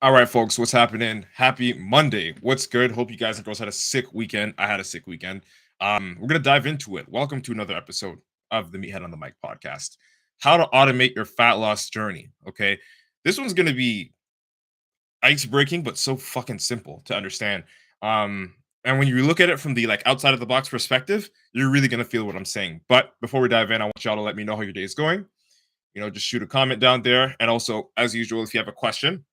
All right, folks, what's happening? Happy Monday. What's good? Hope you guys and girls had a sick weekend. I had a sick weekend. We're gonna dive into it. Welcome to another episode of the Meathead on the Mic podcast. How to automate your fat loss journey. Okay, this one's gonna be ice breaking, but so fucking simple to understand. And when you look at it from the like outside of the box perspective, you're really gonna feel what I'm saying. But before we dive in, I want y'all to let me know how your day is going. Just shoot a comment down there, and also, as usual, if you have a question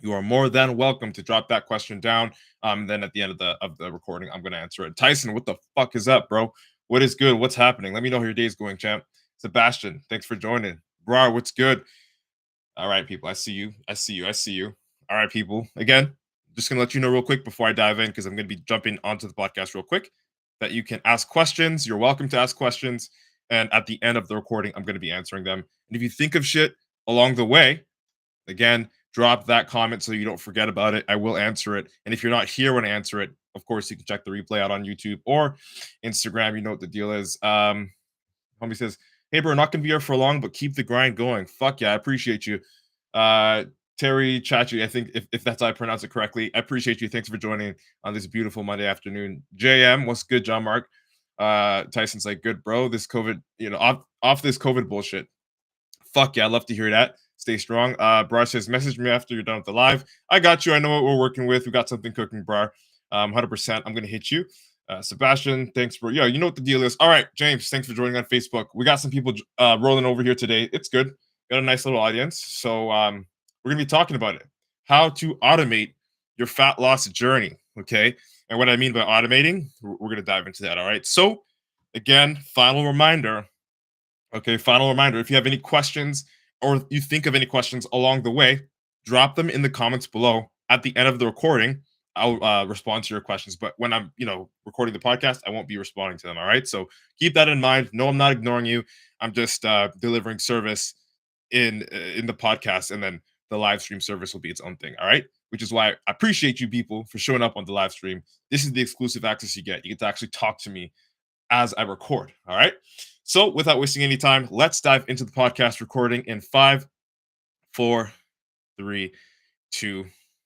you are more than welcome to drop that question down. Then at the end of the recording, I'm gonna answer it. Tyson, what the fuck is up, bro? What is good? What's happening? Let me know how your day's going, champ. Sebastian, thanks for joining. Brar, what's good? All right, people. I see you. I see you. I see you. All right, people. Again, just gonna let you know real quick before I dive in, because I'm gonna be jumping onto the podcast real quick, that you can ask questions. You're welcome to ask questions. And at the end of the recording, I'm gonna be answering them. And if you think of shit along the way, again, drop that comment so you don't forget about it. I will answer it. And if you're not here when I answer it, of course, you can check the replay out on YouTube or Instagram. You know what the deal is. Homie says, hey, bro, not going to be here for long, but keep the grind going. Fuck yeah, I appreciate you. Uh, Terry Chachi, I think if that's how I pronounce it correctly, I appreciate you. Thanks for joining on this beautiful Monday afternoon. JM, what's good, John Mark? Tyson's like, good, bro. This COVID, off this COVID bullshit. Fuck yeah, I'd love to hear that. Stay strong. Brar says, message me after you're done with the live. I got you. I know what we're working with. We got something cooking, Brar. 100%. I'm going to hit you. Sebastian, thanks, bro. Yeah, you know what the deal is. All right, James, thanks for joining on Facebook. We got some people rolling over here today. It's good. Got a nice little audience. So we're going to be talking about it. How to automate your fat loss journey. Okay. And what I mean by automating, we're going to dive into that. All right. So, again, final reminder. Okay, final reminder, if you have any questions or you think of any questions along the way, drop them in the comments below. At the end of the recording, I'll respond to your questions. But when I'm, recording the podcast, I won't be responding to them. All right. So keep that in mind. No, I'm not ignoring you. I'm just delivering service in the podcast, and then the live stream service will be its own thing. All right. Which is why I appreciate you people for showing up on the live stream. This is the exclusive access you get. You get to actually talk to me as I record. All right. So without wasting any time, let's dive into the podcast recording in 5, 4, 3, 2,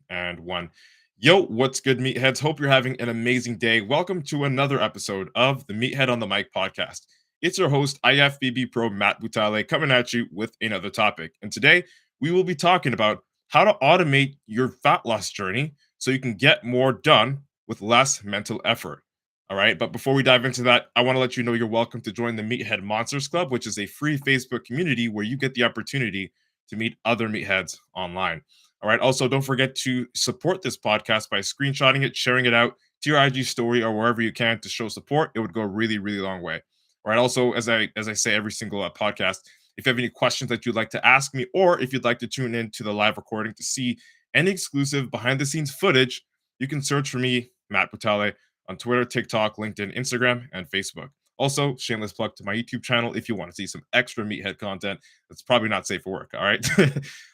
and 1. Yo, what's good, meatheads? Hope you're having an amazing day. Welcome to another episode of the Meathead on the Mic podcast. It's your host, IFBB Pro Matt Butale, coming at you with another topic. And today we will be talking about how to automate your fat loss journey so you can get more done with less mental effort. All right. But before we dive into that, I want to let you know you're welcome to join the Meathead Monsters Club, which is a free Facebook community where you get the opportunity to meet other meatheads online. All right. Also, don't forget to support this podcast by screenshotting it, sharing it out to your IG story or wherever you can to show support. It would go a really, really long way. All right. Also, as I say every single podcast, if you have any questions that you'd like to ask me, or if you'd like to tune in to the live recording to see any exclusive behind the scenes footage, you can search for me, Matt Butale, on Twitter, TikTok, LinkedIn, Instagram, and Facebook. Also, shameless plug to my YouTube channel if you want to see some extra meathead content that's probably not safe for work. All right.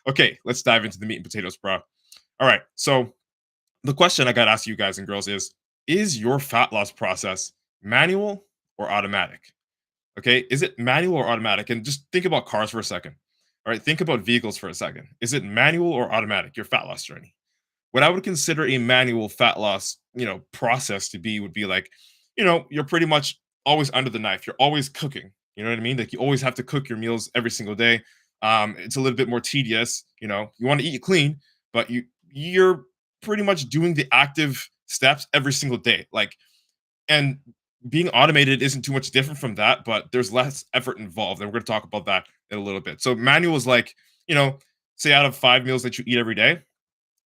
Okay, let's dive into the meat and potatoes, bro. All right. So, the question I got to ask you guys and girls is your fat loss process manual or automatic? Okay. Is it manual or automatic? And just think about cars for a second. All right. Think about vehicles for a second. Is it manual or automatic, your fat loss journey? What I would consider a manual fat loss, process to be would be like, you're pretty much always under the knife. You're always cooking. You know what I mean? Like you always have to cook your meals every single day. It's a little bit more tedious. You want to eat clean, but you're pretty much doing the active steps every single day. Like, and being automated isn't too much different from that, but there's less effort involved. And we're going to talk about that in a little bit. So manual is like, say out of 5 meals that you eat every day,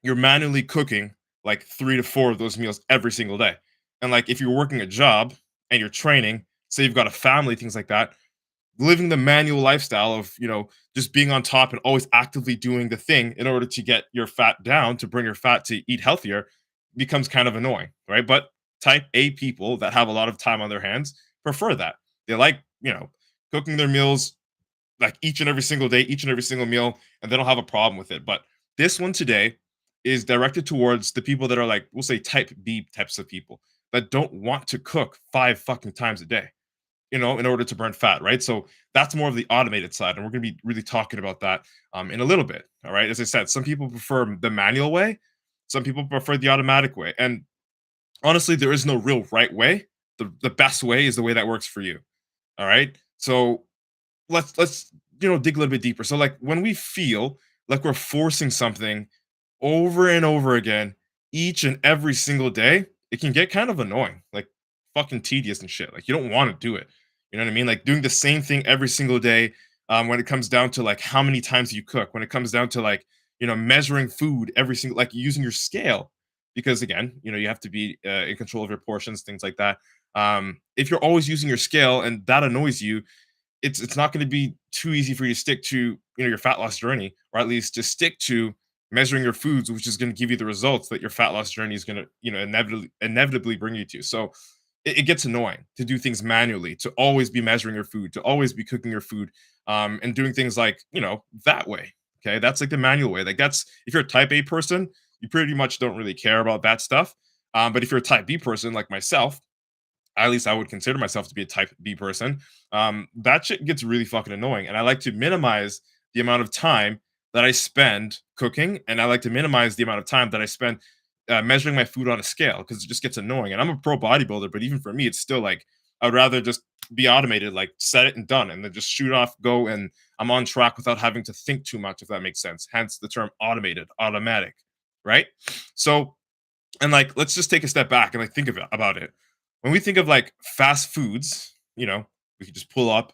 you're manually cooking like 3 to 4 of those meals every single day. And like if you're working a job and you're training, say you've got a family, things like that, living the manual lifestyle of, just being on top and always actively doing the thing in order to get your fat down, to bring your fat to eat healthier, becomes kind of annoying, right? But type A people that have a lot of time on their hands prefer that. They like, cooking their meals like each and every single day, each and every single meal, and they don't have a problem with it. But this one today is directed towards the people that are like, we'll say type B types of people that don't want to cook 5 fucking times a day. in order to burn fat, right? So that's more of the automated side, and we're going to be really talking about that in a little bit. All right, as I said, some people prefer the manual way, some people prefer the automatic way, and honestly, there is no real right way. The best way is the way that works for you. All right, so let's dig a little bit deeper. So like when we feel like we're forcing something over and over again each and every single day, it can get kind of annoying, like fucking tedious and shit. Like you don't want to do it. You know what I mean? Like doing the same thing every single day. When it comes down to like how many times you cook, when it comes down to like measuring food every single, like using your scale, because again, you have to be in control of your portions, things like that. If you're always using your scale and that annoys you, it's not going to be too easy for you to stick to your fat loss journey, or at least just stick to measuring your foods, which is going to give you the results that your fat loss journey is going to inevitably bring you to. So it gets annoying to do things manually, to always be measuring your food, to always be cooking your food, and doing things like that way. Okay, that's like the manual way. Like that's, if you're a type A person, you pretty much don't really care about that stuff. But if you're a type B person like myself, at least I would consider myself to be a type B person. That shit gets really fucking annoying, and I like to minimize the amount of time that I spend cooking, and I like to minimize the amount of time that I spend measuring my food on a scale, because it just gets annoying. And I'm a pro bodybuilder, but even for me, it's still like I'd rather just be automated, like set it and done, and then just shoot off, go, and I'm on track without having to think too much, if that makes sense. Hence the term automated, automatic, right? So, and like, let's just take a step back and like think about it. When we think of like fast foods, we can just pull up,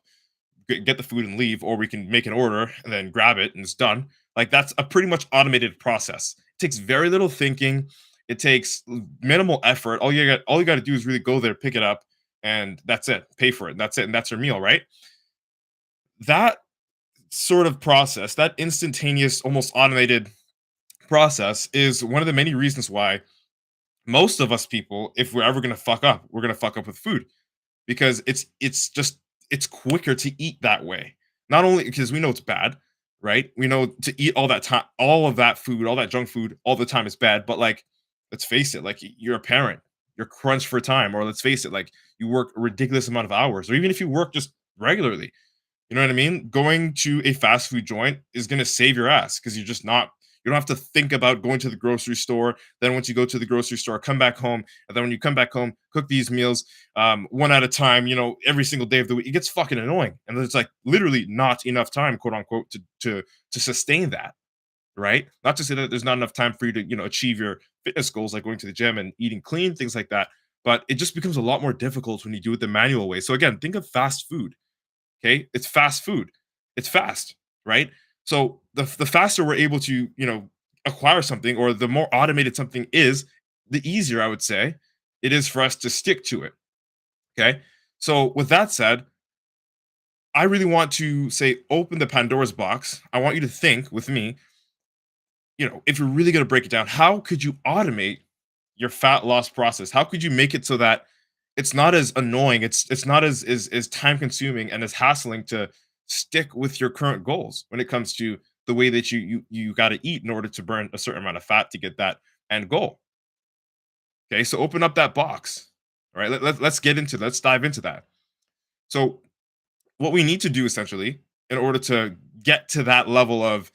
get the food and leave, or we can make an order and then grab it and it's done. Like that's a pretty much automated process. It takes very little thinking. It takes minimal effort. All you got to do is really go there, pick it up, and that's it. Pay for it. And that's it. And that's your meal, right? That sort of process, that instantaneous, almost automated process, is one of the many reasons why most of us people, if we're ever gonna fuck up, we're gonna fuck up with food, because it's quicker to eat that way. Not only because we know it's bad, right? We know to eat all that time, all of that food, all that junk food all the time is bad. But like, let's face it, like you're a parent, you're crunched for time, or let's face it, like you work a ridiculous amount of hours, or even if you work just regularly, you know what I mean? Going to a fast food joint is going to save your ass, because you don't have to think about going to the grocery store. Then once you go to the grocery store, come back home, and then when you come back home, cook these meals one at a time, every single day of the week. It gets fucking annoying, and there's like literally not enough time, quote unquote, to sustain that, right? Not to say that there's not enough time for you to achieve your fitness goals, like going to the gym and eating clean, things like that. But it just becomes a lot more difficult when you do it the manual way. So again, think of fast food. Okay, it's fast food. It's fast, right? So the faster we're able to acquire something, or the more automated something is, the easier I would say it is for us to stick to it. Okay, so with that said, I really want to say, open the Pandora's box. I want you to think with me. If you're really going to break it down, how could you automate your fat loss process? How could you make it so that it's not as annoying, it's not as time consuming and as hassling to stick with your current goals when it comes to the way that you got to eat in order to burn a certain amount of fat to get that end goal. Okay, so open up that box. All right, let's dive into that. So what we need to do essentially, in order to get to that level of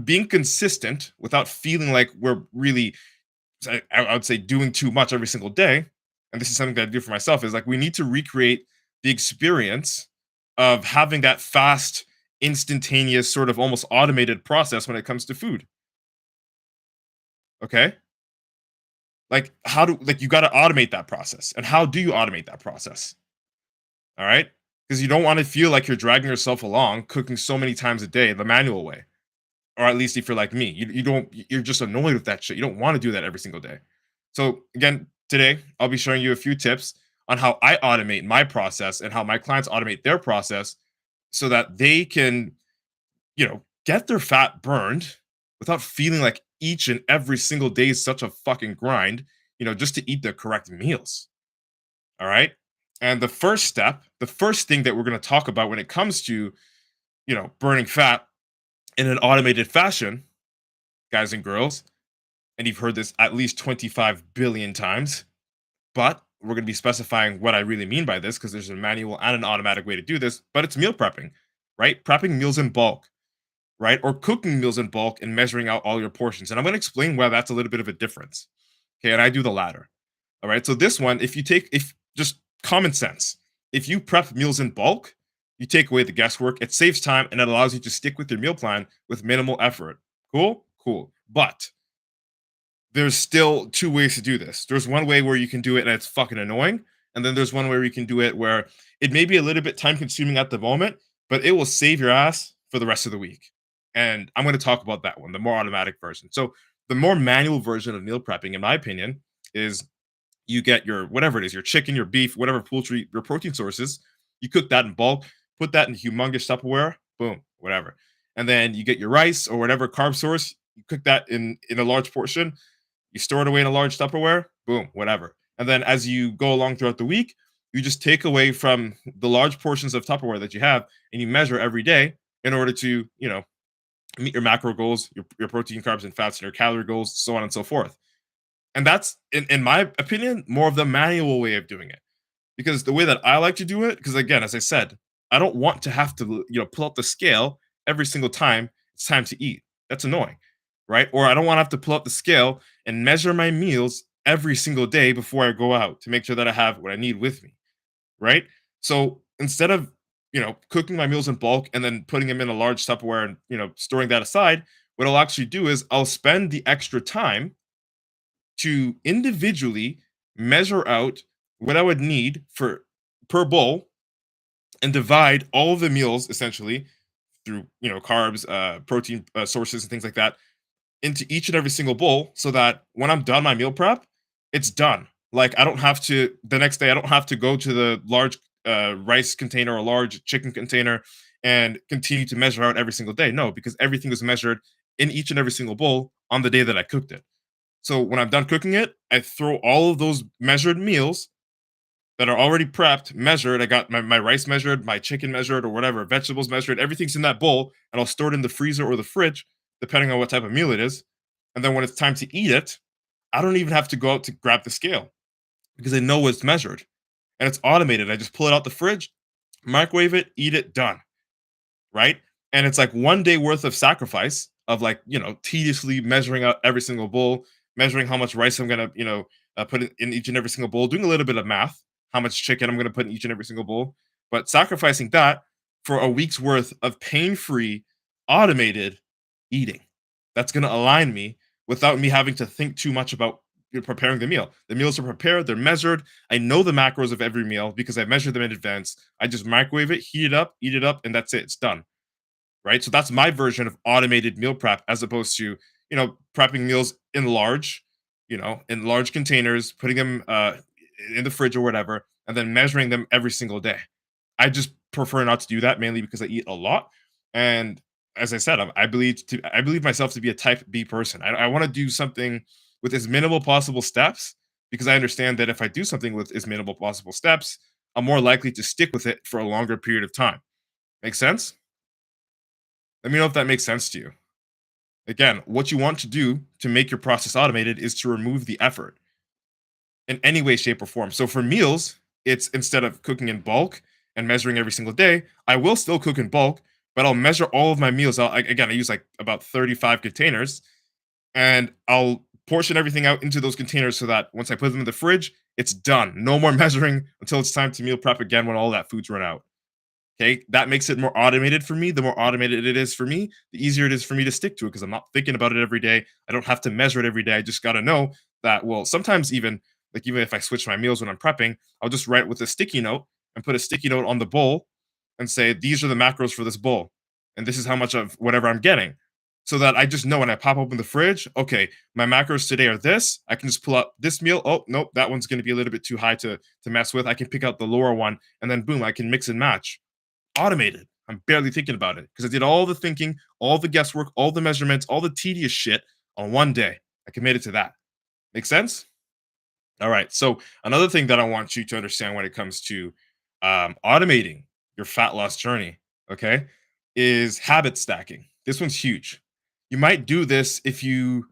being consistent without feeling like we're really, I would say, doing too much every single day, and this is something that I do for myself, is like we need to recreate the experience of having that fast, instantaneous, sort of almost automated process when it comes to food. Okay, like you got to automate that process, and how do you automate that process? All right, because you don't want to feel like you're dragging yourself along cooking so many times a day the manual way, or at least if you're like me, you're just annoyed with that shit. You don't want to do that every single day. So again, today I'll be showing you a few tips on how I automate my process and how my clients automate their process, so that they can, get their fat burned without feeling like each and every single day is such a fucking grind, just to eat the correct meals. All right. And the first thing that we're going to talk about when it comes to, burning fat in an automated fashion, guys and girls, and you've heard this at least 25 billion times, but we're going to be specifying what I really mean by this because there's a manual and an automatic way to do this, but it's meal prepping, right? Prepping meals in bulk, right? Or cooking meals in bulk and measuring out all your portions. And I'm going to explain why that's a little bit of a difference. Okay. And I do the latter. All right. So this one, if just common sense, if you prep meals in bulk, you take away the guesswork, it saves time, and it allows you to stick with your meal plan with minimal effort. Cool? Cool. But there's still two ways to do this. There's one way where you can do it and it's fucking annoying. And then there's one way where you can do it where it may be a little bit time consuming at the moment, but it will save your ass for the rest of the week. And I'm going to talk about that one, the more automatic version. So the more manual version of meal prepping, in my opinion, is you get your whatever it is, your chicken, your beef, whatever poultry, your protein sources. You cook that in bulk, put that in humongous Tupperware, boom, whatever. And then you get your rice or whatever carb source, you cook that in a large portion, you store it away in a large Tupperware, boom, whatever. And then as you go along throughout the week, you just take away from the large portions of Tupperware that you have and you measure every day in order to, meet your macro goals, your protein, carbs, and fats, and your calorie goals, so on and so forth. And that's, in my opinion, more of the manual way of doing it. Because the way that I like to do it, because again, as I said, I don't want to have to, pull up the scale every single time it's time to eat. That's annoying, right? Or I don't want to have to pull up the scale and measure my meals every single day before I go out to make sure that I have what I need with me, right? So instead of, cooking my meals in bulk and then putting them in a large Tupperware and, storing that aside, what I'll actually do is I'll spend the extra time to individually measure out what I would need for per bowl and divide all of the meals essentially through carbs, protein sources, and things like that into each and every single bowl, so that when I'm done my meal prep, it's done. Like I don't have to the next day. I don't have to go to the large rice container or large chicken container and continue to measure out every single day. No, because everything is measured in each and every single bowl on the day that I cooked it. So when I'm done cooking it, I throw all of those measured meals that are already prepped, measured. I got my rice measured, my chicken measured, or whatever, vegetables measured. Everything's in that bowl, and I'll store it in the freezer or the fridge, depending on what type of meal it is. And then when it's time to eat it, I don't even have to go out to grab the scale because I know it's measured and it's automated. I just pull it out the fridge, microwave it, eat it, done. Right. And it's like 1 day worth of sacrifice of like, tediously measuring out every single bowl, measuring how much rice I'm going to, put in each and every single bowl, doing a little bit of math, how much chicken I'm going to put in each and every single bowl, but sacrificing that for a week's worth of pain free, automated eating. That's going to align me without me having to think too much about preparing the meal. The meals are prepared, they're measured. I know the macros of every meal because I measured them in advance. I just microwave it, heat it up, eat it up, and that's it. It's done. Right. So that's my version of automated meal prep as opposed to, prepping meals in large containers, putting them in the fridge or whatever, and then measuring them every single day. I just prefer not to do that mainly because I eat a lot. And as I said, I believe myself to be a type B person. I want to do something with as minimal possible steps because I understand that if I do something with as minimal possible steps, I'm more likely to stick with it for a longer period of time. Make sense? Let me know if that makes sense to you. Again, what you want to do to make your process automated is to remove the effort in any way, shape, or form. So for meals, it's instead of cooking in bulk and measuring every single day, I will still cook in bulk, but I'll measure all of my meals out. Again, I use like about 35 containers and I'll portion everything out into those containers so that once I put them in the fridge, it's done. No more measuring until it's time to meal prep again when all that food's run out. Okay, that makes it more automated for me. The more automated it is for me, the easier it is for me to stick to it because I'm not thinking about it every day. I don't have to measure it every day. I just got to know that, well, sometimes even if I switch my meals when I'm prepping, I'll just write with a sticky note and put a sticky note on the bowl and say, these are the macros for this bowl. And this is how much of whatever I'm getting. So that I just know when I pop open the fridge, okay, my macros today are this. I can just pull out this meal. Oh, nope, that one's going to be a little bit too high to mess with. I can pick out the lower one and then boom, I can mix and match. Automated. I'm barely thinking about it because I did all the thinking, all the guesswork, all the measurements, all the tedious shit on 1 day. I committed to that. Make sense? All right. So another thing that I want you to understand when it comes to automating your fat loss journey, okay, is habit stacking. This one's huge. You might do this if you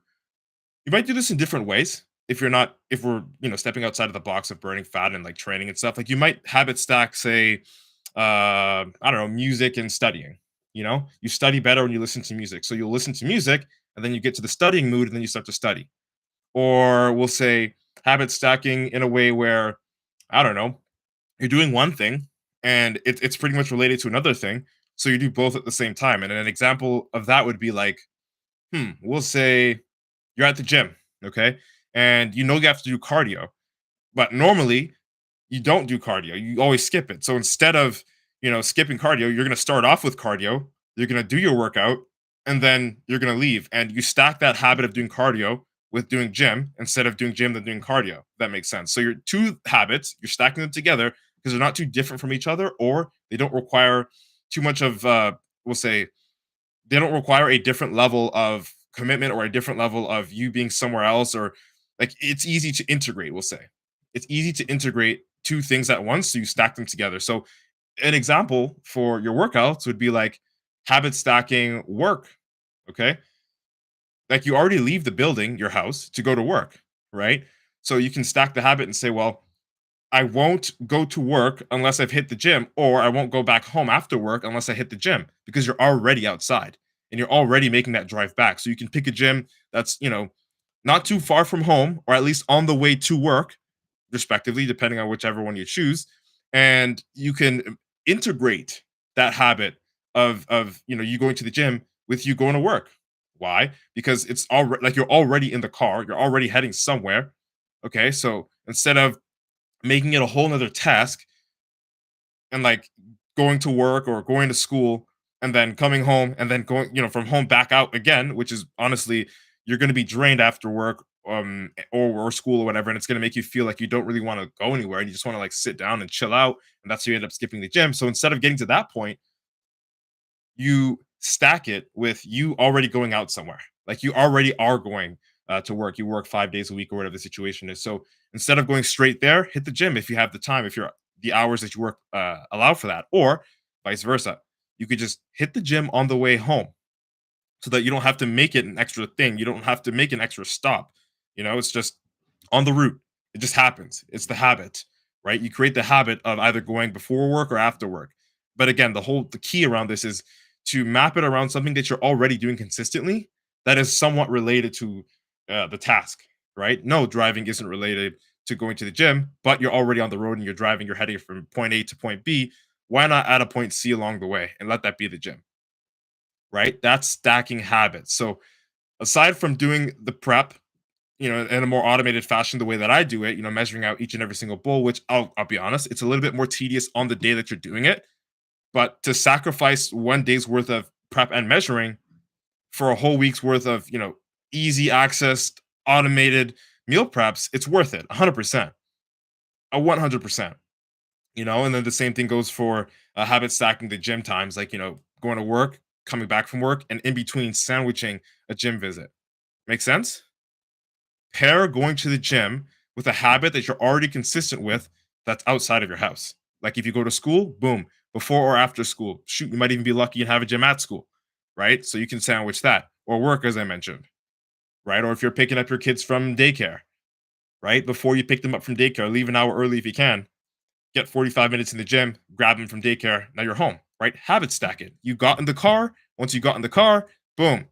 might do this in different ways. if we're stepping outside of the box of burning fat and like training and stuff, like you might habit stack, say, I don't know, music and studying. You study better when you listen to music, so you'll listen to music and then you get to the studying mood and then you start to study. Or we'll say habit stacking in a way where, I don't know, you're doing one thing and it's pretty much related to another thing, so you do both at the same time. And an example of that would be like, we'll say you're at the gym, okay, and you have to do cardio, but normally you don't do cardio. You always skip it. So instead of, skipping cardio, you're going to start off with cardio, you're going to do your workout, and then you're going to leave. And you stack that habit of doing cardio with doing gym instead of doing gym than doing cardio. If that makes sense. So your two habits, you're stacking them together because they're not too different from each other, or they don't require too much of, we'll say, they don't require a different level of commitment or a different level of you being somewhere else, or like it's easy to integrate, we'll say. It's easy to integrate two things at once, so you stack them together. So an example for your workouts would be like habit stacking work, okay? Like you already leave the building, your house, to go to work, right? So you can stack the habit and say, well, I won't go to work unless I've hit the gym, or I won't go back home after work unless I hit the gym, because you're already outside and you're already making that drive back. So you can pick a gym that's, not too far from home, or at least on the way to work, respectively, depending on whichever one you choose. And you can integrate that habit of you going to the gym with you going to work. Why? Because it's already like you're already in the car, you're already heading somewhere. Okay. So instead of making it a whole nother task and like going to work or going to school and then coming home and then going, from home back out again, which is honestly, you're going to be drained after work, or school or whatever, and it's going to make you feel like you don't really want to go anywhere and you just want to like sit down and chill out, and that's how you end up skipping the gym. So instead of getting to that point, you stack it with you already going out somewhere. Like you already are going to work. You work 5 days a week or whatever the situation is. So instead of going straight there, hit the gym if you have the time, if you're the hours that you work allow for that, or vice versa. You could just hit the gym on the way home so that you don't have to make it an extra thing. You don't have to make an extra stop. It's just on the route. It just happens. It's the habit, right? You create the habit of either going before work or after work. But again, the key around this is to map it around something that you're already doing consistently that is somewhat related to the task, right? No, driving isn't related to going to the gym, but you're already on the road and you're driving, you're heading from point A to point B. Why not add a point C along the way and let that be the gym, right? That's stacking habits. So aside from doing the prep, in a more automated fashion, the way that I do it, measuring out each and every single bowl, which I'll be honest, it's a little bit more tedious on the day that you're doing it. But to sacrifice one day's worth of prep and measuring for a whole week's worth of, easy access, automated meal preps, it's worth it. 100%. 100%. And then the same thing goes for habit stacking the gym times, like, going to work, coming back from work, and in between sandwiching a gym visit. Make sense? Pair going to the gym with a habit that you're already consistent with that's outside of your house. Like if you go to school, boom, before or after school. Shoot, you might even be lucky and have a gym at school, right? So you can sandwich that, or work, as I mentioned, right? Or if you're picking up your kids from daycare, right? Before you pick them up from daycare, leave an hour early if you can. Get 45 minutes in the gym, grab them from daycare. Now you're home, right? Habit stack it. You got in the car. Once you got in the car, boom,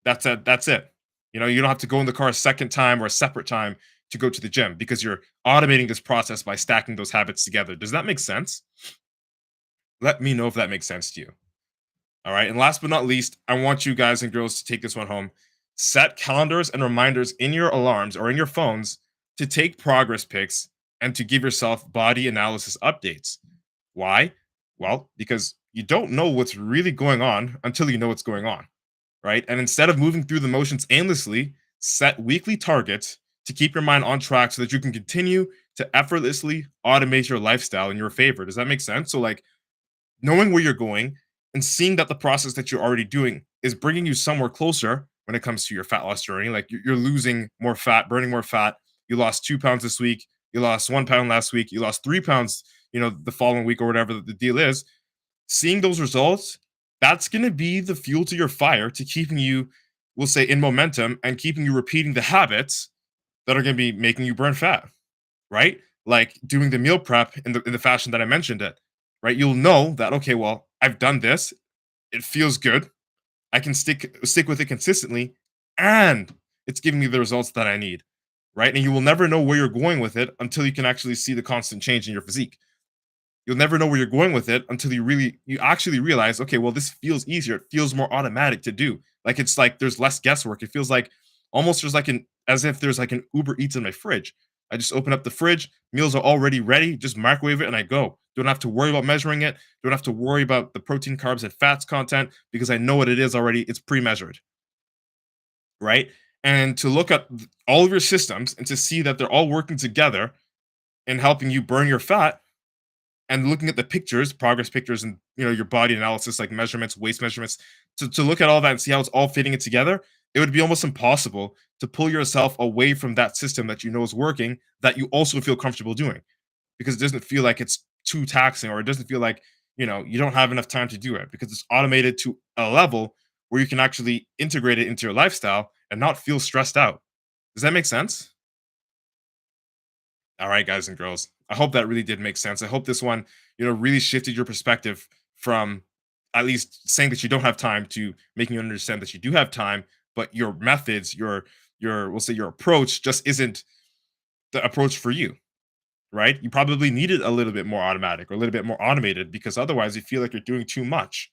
that's it. That's it. You don't have to go in the car a second time or a separate time to go to the gym because you're automating this process by stacking those habits together. Does that make sense? Let me know if that makes sense to you. All right. And last but not least, I want you guys and girls to take this one home. Set calendars and reminders in your alarms or in your phones to take progress pics and to give yourself body analysis updates. Why? Well, because you don't know what's really going on until you know what's going on, right? And instead of moving through the motions aimlessly, set weekly targets to keep your mind on track so that you can continue to effortlessly automate your lifestyle in your favor. Does that make sense? So, like, knowing where you're going and seeing that the process that you're already doing is bringing you somewhere closer when it comes to your fat loss journey. Like you're losing more fat, burning more fat. You lost 2 pounds this week. You lost 1 pound last week. You lost 3 pounds, the following week or whatever the deal is. Seeing those results, that's going to be the fuel to your fire to keeping you, we'll say, in momentum and keeping you repeating the habits that are going to be making you burn fat, right? Like doing the meal prep in the fashion that I mentioned it, right? You'll know that okay, well, I've done this. It feels good. I can stick with it consistently, and it's giving me the results that I need, right? And you will never know where you're going with it until you can actually see the constant change in your physique. You'll never know where you're going with it until you actually realize, okay, well, this feels easier. It feels more automatic to do. Like it's like there's less guesswork. It feels like almost there's like an as if there's like an Uber Eats in my fridge. I just open up the fridge, meals are already ready, just microwave it and I go. Don't have to worry about measuring it. Don't have to worry about the protein, carbs, and fats content because I know what it is already. It's pre-measured, right? And to look at all of your systems and to see that they're all working together and helping you burn your fat and looking at the pictures, progress pictures, and your body analysis, like measurements, waist measurements, to look at all that and see how it's all fitting it together, it would be almost impossible to pull yourself away from that system that you know is working, that you also feel comfortable doing, because it doesn't feel like it's too taxing, or it doesn't feel like you don't have enough time to do it because it's automated to a level where you can actually integrate it into your lifestyle and not feel stressed out. Does that make sense? All right, guys and girls. I hope that really did make sense. I hope this one, really shifted your perspective from at least saying that you don't have time to making you understand that you do have time, but your methods, your we'll say your approach just isn't the approach for you, right? You probably needed a little bit more automatic or a little bit more automated because otherwise you feel like you're doing too much.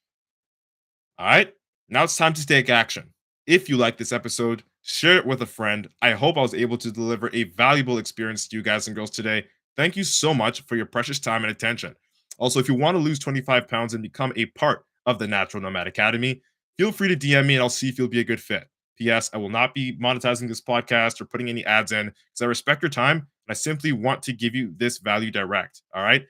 All right. Now it's time to take action. If you like this episode, share it with a friend. I hope I was able to deliver a valuable experience to you guys and girls today. Thank you so much for your precious time and attention. Also, if you want to lose 25 pounds and become a part of the Natural Nomad Academy, feel free to DM me and I'll see if you'll be a good fit. P.S. I will not be monetizing this podcast or putting any ads in because I respect your time and I simply want to give you this value direct. All right.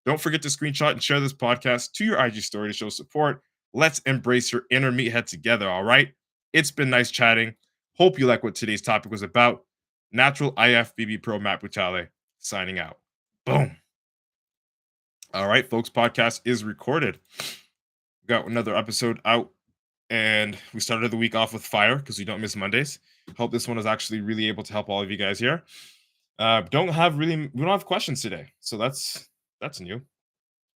Don't forget to screenshot and share this podcast to your IG story to show support. Let's embrace your inner meathead together, all right? It's been nice chatting. Hope you like what today's topic was about. Natural IFBB Pro Matt Butale signing out. Boom. All right, folks, podcast is recorded. Got another episode out, and we started the week off with fire because we don't miss Mondays. Hope this one is actually really able to help all of you guys here. We don't have questions today, so that's new.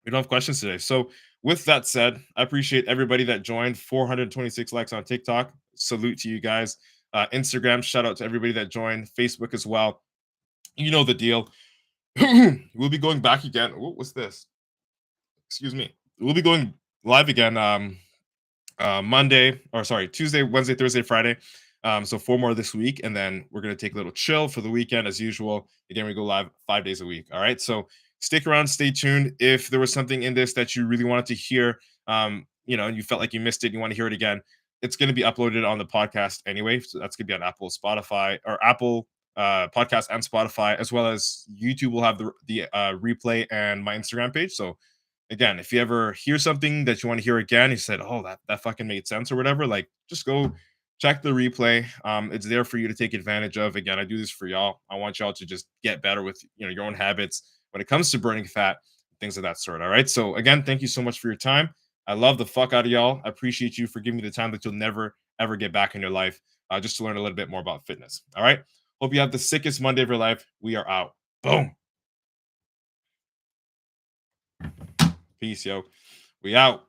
We don't have questions today. So, with that said, I appreciate everybody that joined. 426 likes on TikTok. Salute to you guys. Instagram, shout out to everybody that joined. Facebook as well. You know the deal. We'll be going back again. What's this? Excuse me. We'll be going live again Tuesday, Wednesday, Thursday, Friday. So 4 more this week, and then we're gonna take a little chill for the weekend as usual. Again, we go live 5 days a week. All right. So stick around, stay tuned. If there was something in this that you really wanted to hear, and you felt like you missed it, and you want to hear it again, it's going to be uploaded on the podcast anyway. So that's going to be on Apple, Spotify, or Apple Podcast and Spotify, as well as YouTube will have the replay and my Instagram page. So again, if you ever hear something that you want to hear again, you said, "Oh, that fucking made sense" or whatever, like just go check the replay. It's there for you to take advantage of. Again, I do this for y'all. I want y'all to just get better with your own habits when it comes to burning fat, things of that sort. All right. So again, thank you so much for your time. I love the fuck out of y'all. I appreciate you for giving me the time that you'll never ever get back in your life, just to learn a little bit more about fitness. All right. Hope you have the sickest Monday of your life. We are out. Boom. Peace, yo. We out.